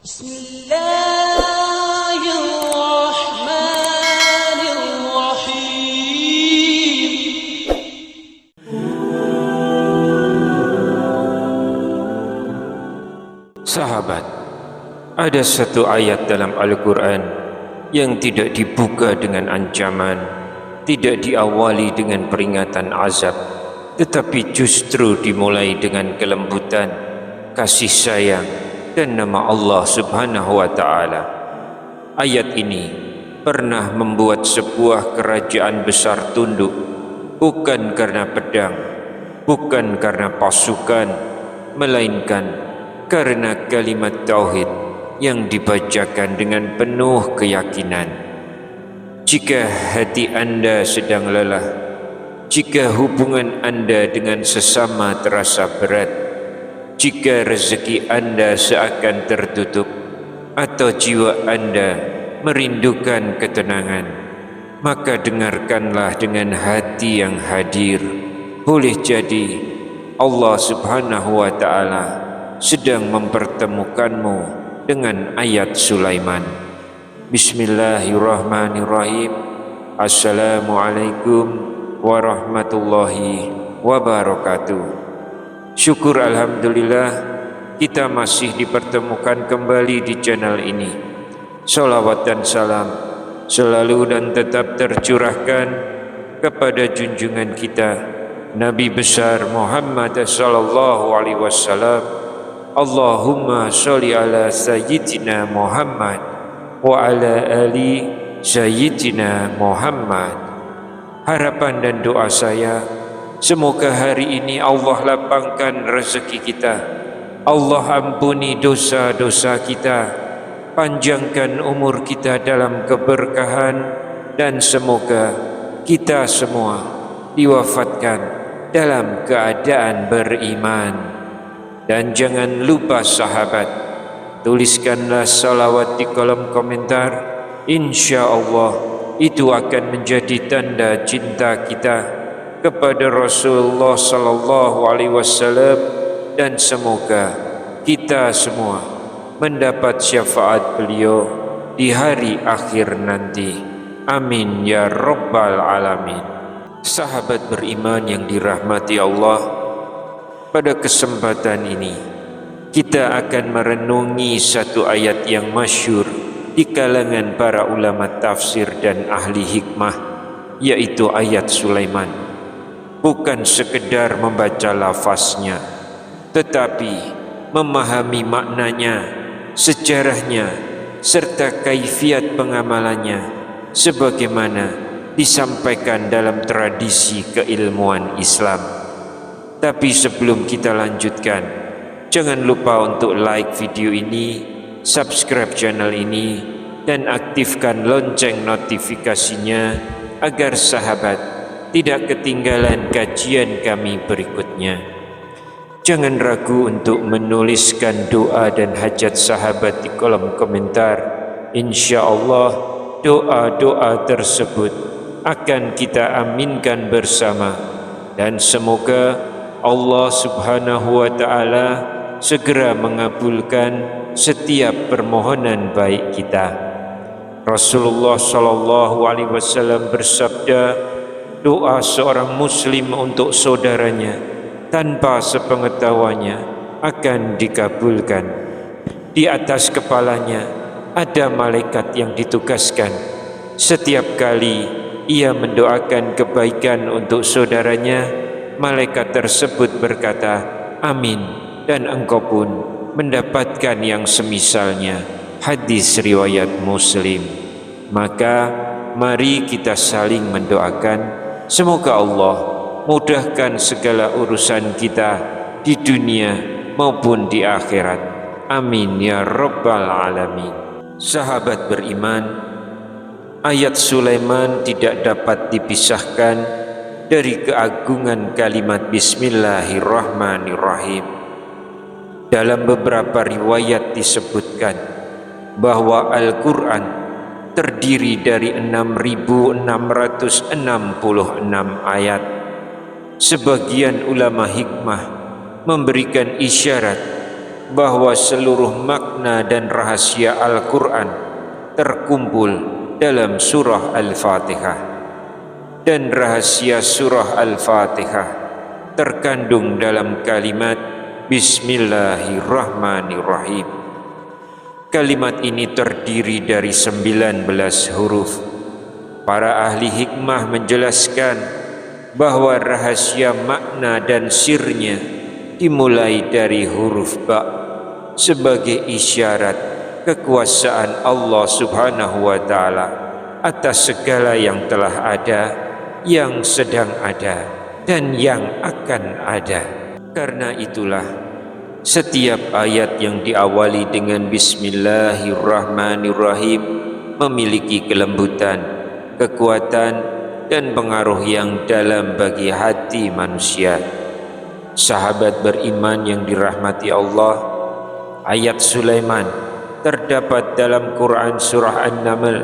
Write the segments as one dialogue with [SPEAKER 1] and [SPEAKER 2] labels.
[SPEAKER 1] Bismillahirrahmanirrahim.
[SPEAKER 2] Sahabat, ada satu ayat dalam Al-Quran yang tidak dibuka dengan ancaman, tidak diawali dengan peringatan azab, tetapi justru dimulai dengan kelembutan, kasih sayang, dan nama Allah Subhanahu wa Ta'ala. Ayat ini pernah membuat sebuah kerajaan besar tunduk, bukan karena pedang, bukan karena pasukan, melainkan karena kalimat tauhid yang dibacakan dengan penuh keyakinan. Jika hati anda sedang lelah, jika hubungan anda dengan sesama terasa berat, jika rezeki anda seakan tertutup, atau jiwa anda merindukan ketenangan, maka dengarkanlah dengan hati yang hadir. Boleh jadi Allah Subhanahu wa Ta'ala sedang mempertemukanmu dengan ayat Sulaiman. Bismillahirrahmanirrahim. Assalamualaikum warahmatullahi wabarakatuh. Syukur alhamdulillah kita masih dipertemukan kembali di channel ini. Salawat dan salam selalu dan tetap tercurahkan kepada junjungan kita Nabi besar Muhammad sallallahu alaihi wasallam. Allahumma sholli ala sayyidina Muhammad wa ala ali sayyidina Muhammad. Harapan dan doa saya, semoga hari ini Allah lapangkan rezeki kita, Allah ampuni dosa-dosa kita, panjangkan umur kita dalam keberkahan, dan semoga kita semua diwafatkan dalam keadaan beriman. Dan jangan lupa sahabat, tuliskanlah salawat di kolom komentar. Insya Allah itu akan menjadi tanda cinta kita kepada Rasulullah sallallahu alaihi wasallam, dan semoga kita semua mendapat syafaat beliau di hari akhir nanti. Amin ya rabbal alamin. Sahabat beriman yang dirahmati Allah, pada kesempatan ini kita akan merenungi satu ayat yang masyhur di kalangan para ulama tafsir dan ahli hikmah, yaitu ayat Sulaiman. Bukan sekedar membaca lafaznya, tetapi memahami maknanya, sejarahnya, serta kaifiat pengamalannya sebagaimana disampaikan dalam tradisi keilmuan Islam. Tapi sebelum kita lanjutkan, jangan lupa untuk like video ini, subscribe channel ini, dan aktifkan lonceng notifikasinya agar sahabat tidak ketinggalan kajian kami berikutnya. Jangan ragu untuk menuliskan doa dan hajat sahabat di kolom komentar. Insya Allah doa-doa tersebut akan kita aminkan bersama, dan semoga Allah Subhanahu wa Ta'ala segera mengabulkan setiap permohonan baik kita. Rasulullah sallallahu alaihi wasallam bersabda, doa seorang muslim untuk saudaranya tanpa sepengetahuannya akan dikabulkan. Di atas kepalanya ada malaikat yang ditugaskan. Setiap kali ia mendoakan kebaikan untuk saudaranya, malaikat tersebut berkata, amin, dan engkau pun mendapatkan yang semisalnya. Hadis riwayat Muslim. Maka mari kita saling mendoakan, semoga Allah mudahkan segala urusan kita di dunia maupun di akhirat. Amin ya rabbal alamin. Sahabat beriman, ayat Sulaiman tidak dapat dipisahkan dari keagungan kalimat Bismillahirrahmanirrahim. Dalam beberapa riwayat disebutkan bahwa Al-Quran terdiri dari 6.666 ayat. Sebagian ulama hikmah memberikan isyarat bahwa seluruh makna dan rahasia Al-Quran terkumpul dalam surah Al-Fatihah, dan rahasia surah Al-Fatihah terkandung dalam kalimat Bismillahirrahmanirrahim. Kalimat ini terdiri dari 19 huruf. Para ahli hikmah menjelaskan bahwa rahasia makna dan sirnya dimulai dari huruf ba sebagai isyarat kekuasaan Allah Subhanahu wa Ta'ala atas segala yang telah ada, yang sedang ada, dan yang akan ada. Karena itulah setiap ayat yang diawali dengan Bismillahirrahmanirrahim memiliki kelembutan, kekuatan, dan pengaruh yang dalam bagi hati manusia. Sahabat beriman yang dirahmati Allah, ayat Sulaiman terdapat dalam Quran surah An-Naml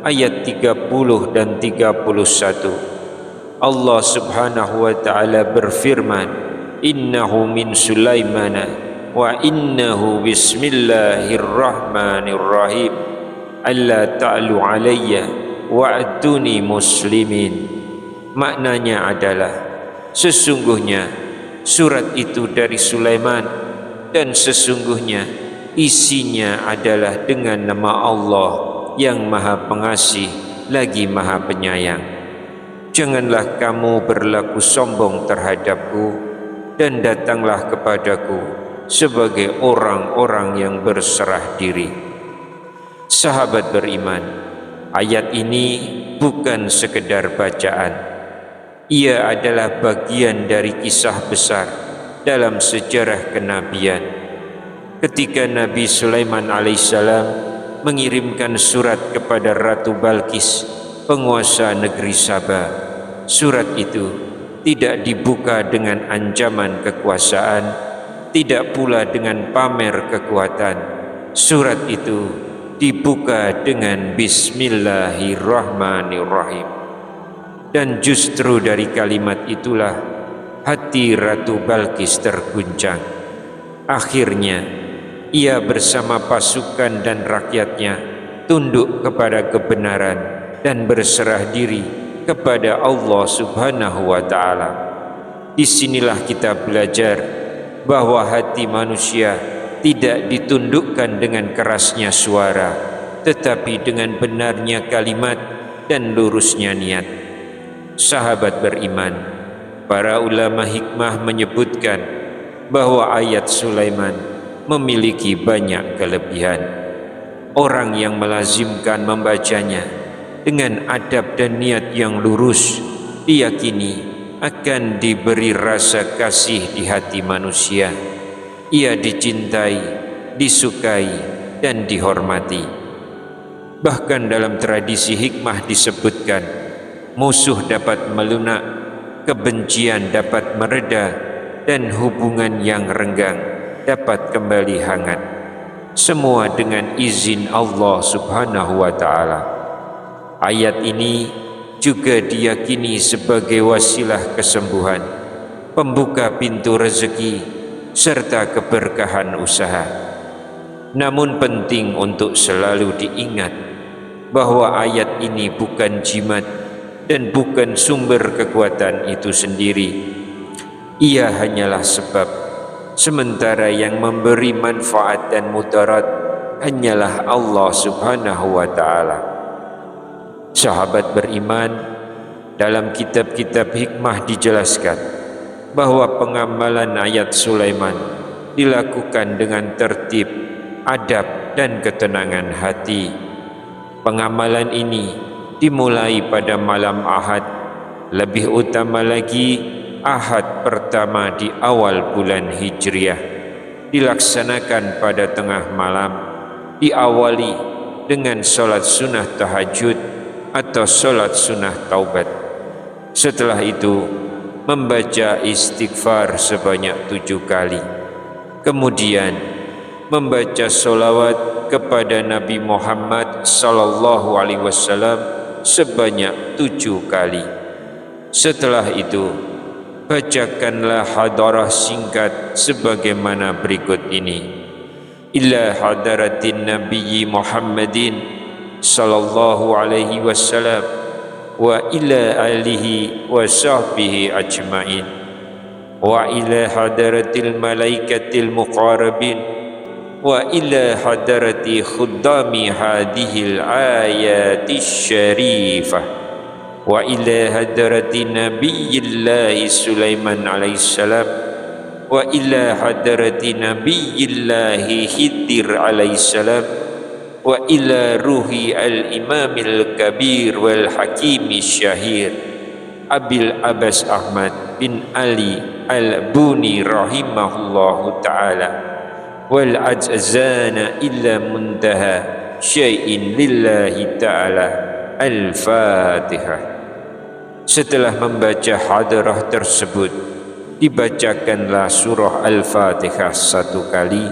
[SPEAKER 2] ayat 30 dan 31. Allah Subhanahu wa Ta'ala berfirman, Innahu min Sulaimana wa innahu bismillahirrahmanirrahim alla ta'lu alayya wa'tuni muslimin. Maknanya adalah sesungguhnya surat itu dari Sulaiman, dan sesungguhnya isinya adalah dengan nama Allah yang Maha Pengasih lagi Maha Penyayang. Janganlah kamu berlaku sombong terhadapku, dan datanglah kepadaku sebagai orang-orang yang berserah diri. Sahabat beriman, ayat ini bukan sekedar bacaan. Ia adalah bagian dari kisah besar dalam sejarah kenabian. Ketika Nabi Sulaiman alaihissalam mengirimkan surat kepada Ratu Balqis, penguasa negeri Sabah, surat itu tidak dibuka dengan ancaman kekuasaan, tidak pula dengan pamer kekuatan. Surat itu dibuka dengan Bismillahirrahmanirrahim. Dan justru dari kalimat itulah hati Ratu Balqis terguncang. Akhirnya ia bersama pasukan dan rakyatnya tunduk kepada kebenaran dan berserah diri kepada Allah Subhanahu wa Ta'ala. Disinilah kita belajar bahwa hati manusia tidak ditundukkan dengan kerasnya suara, tetapi dengan benarnya kalimat dan lurusnya niat. Sahabat beriman, para ulama hikmah menyebutkan bahwa ayat Sulaiman memiliki banyak kelebihan. Orang yang melazimkan membacanya dengan adab dan niat yang lurus, diyakini akan diberi rasa kasih di hati manusia. Ia dicintai, disukai, dan dihormati. Bahkan dalam tradisi hikmah disebutkan, musuh dapat melunak, kebencian dapat mereda, dan hubungan yang renggang dapat kembali hangat. Semua dengan izin Allah Subhanahu wa Ta'ala. Ayat ini juga diyakini sebagai wasilah kesembuhan, pembuka pintu rezeki, serta keberkahan usaha. Namun penting untuk selalu diingat bahwa ayat ini bukan jimat dan bukan sumber kekuatan itu sendiri. Ia hanyalah sebab, sementara yang memberi manfaat dan mudarat hanyalah Allah Subhanahu wa Ta'ala. Sahabat beriman, dalam kitab-kitab hikmah dijelaskan bahwa pengamalan ayat Sulaiman dilakukan dengan tertib, adab, dan ketenangan hati. Pengamalan ini dimulai pada malam Ahad, lebih utama lagi Ahad pertama di awal bulan Hijriah, dilaksanakan pada tengah malam, diawali dengan solat sunnah tahajud atau solat sunnah taubat. Setelah itu membaca istighfar sebanyak 7 kali, kemudian membaca solawat kepada Nabi Muhammad sallallahu alaihi wasallam sebanyak 7 kali. Setelah itu bacakanlah hadarah singkat sebagaimana berikut ini. ila hadaratin nabiyyi Muhammadin sallallahu alaihi wasallam wa ila alihi wa sahbihi ajma'in wa ila hadaratil malaikatil muqarrabin wa ila hadarati khuddami hadhil ayati syarifah wa ila hadarati nabiyyillahi Sulaiman alaihissalam wa ila hadarati nabiyyillahi Khidir alaihissalam wa ila ruhi al-imamil kabir wal hakimi syahir Abil Abbas Ahmad bin Ali al-Buni rahimahullahu ta'ala wal ajzana illa muntaha syai'in lillahi ta'ala. Al-Fatihah. Setelah membaca hadrah tersebut, dibacakanlah surah Al-Fatihah 1 kali.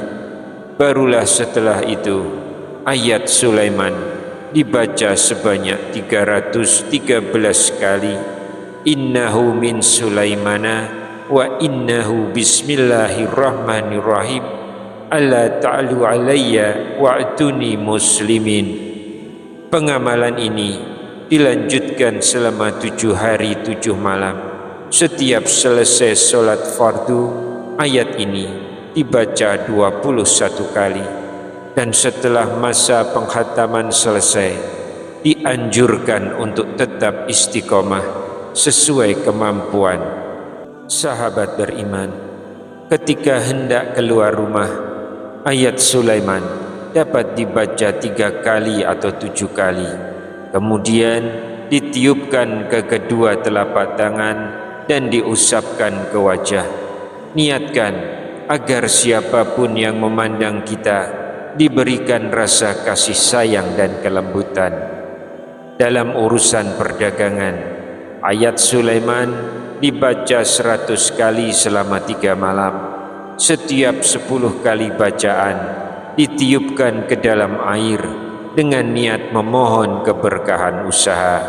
[SPEAKER 2] Barulah setelah itu ayat Sulaiman dibaca sebanyak 313 kali. Innahu min Sulaimana wa innahu bismillahirrahmanirrahim alla ta'alu alayya wa'tuni muslimin. Pengamalan ini dilanjutkan selama 7 hari 7 malam. Setiap selesai sholat fardu, ayat ini dibaca 21 kali. Dan setelah masa penghataman selesai, dianjurkan untuk tetap istiqomah sesuai kemampuan. Sahabat beriman, ketika hendak keluar rumah, ayat Sulaiman dapat dibaca 3 kali atau 7 kali. Kemudian ditiupkan ke kedua telapak tangan dan diusapkan ke wajah. Niatkan agar siapapun yang memandang kita diberikan rasa kasih sayang dan kelembutan. Dalam urusan perdagangan, ayat Sulaiman dibaca 100 kali selama 3 malam. Setiap 10 kali bacaan ditiupkan ke dalam air dengan niat memohon keberkahan usaha.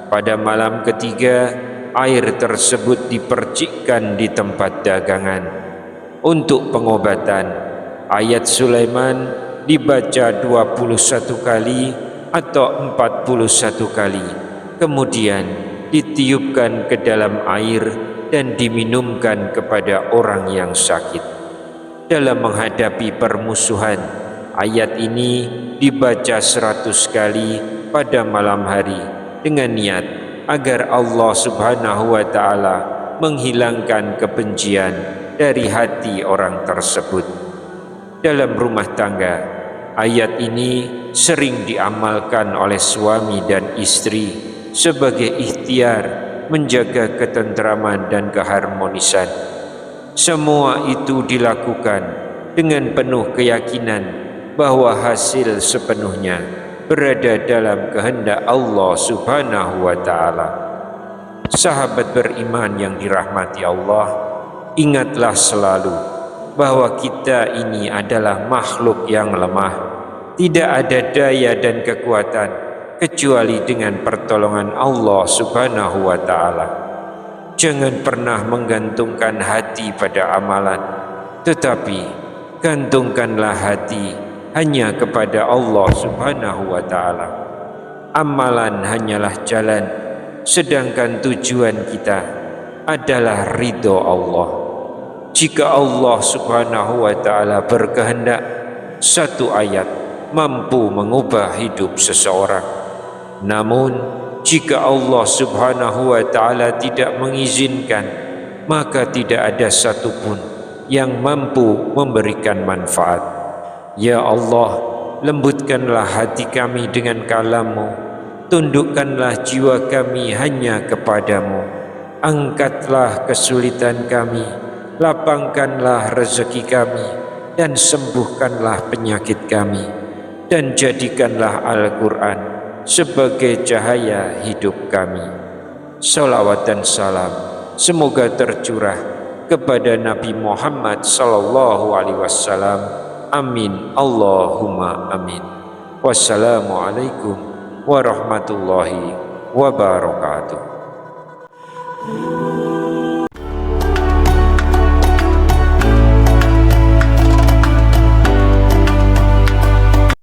[SPEAKER 2] Pada malam ketiga, air tersebut dipercikkan di tempat dagangan. Untuk pengobatan, ayat Sulaiman dibaca 21 kali atau 41 kali. Kemudian ditiupkan ke dalam air dan diminumkan kepada orang yang sakit. Dalam menghadapi permusuhan, ayat ini dibaca 100 kali pada malam hari dengan niat agar Allah Subhanahu wa ta'ala menghilangkan kebencian dari hati orang tersebut. Dalam rumah tangga, ayat ini sering diamalkan oleh suami dan istri sebagai ikhtiar menjaga ketentraman dan keharmonisan. Semua itu dilakukan dengan penuh keyakinan bahwa hasil sepenuhnya berada dalam kehendak Allah Subhanahu wa ta'ala. Sahabat beriman yang dirahmati Allah, ingatlah selalu bahwa kita ini adalah makhluk yang lemah. Tidak ada daya dan kekuatan kecuali dengan pertolongan Allah Subhanahu wa ta'ala. Jangan pernah menggantungkan hati pada amalan, tetapi gantungkanlah hati hanya kepada Allah Subhanahu wa ta'ala. Amalan hanyalah jalan, sedangkan tujuan kita adalah ridho Allah. Jika Allah Subhanahu wa ta'ala berkehendak, satu ayat mampu mengubah hidup seseorang. Namun jika Allah Subhanahu wa ta'ala tidak mengizinkan, maka tidak ada satupun yang mampu memberikan manfaat. Ya Allah, lembutkanlah hati kami dengan kalam-Mu, tundukkanlah jiwa kami hanya kepadamu, angkatlah kesulitan kami, lapangkanlah rezeki kami, dan sembuhkanlah penyakit kami, dan jadikanlah Al-Quran sebagai cahaya hidup kami. Salawat dan salam semoga tercurah kepada Nabi Muhammad sallallahu alaihi wasallam. Amin Allahumma amin. Wassalamualaikum warahmatullahi wabarakatuh.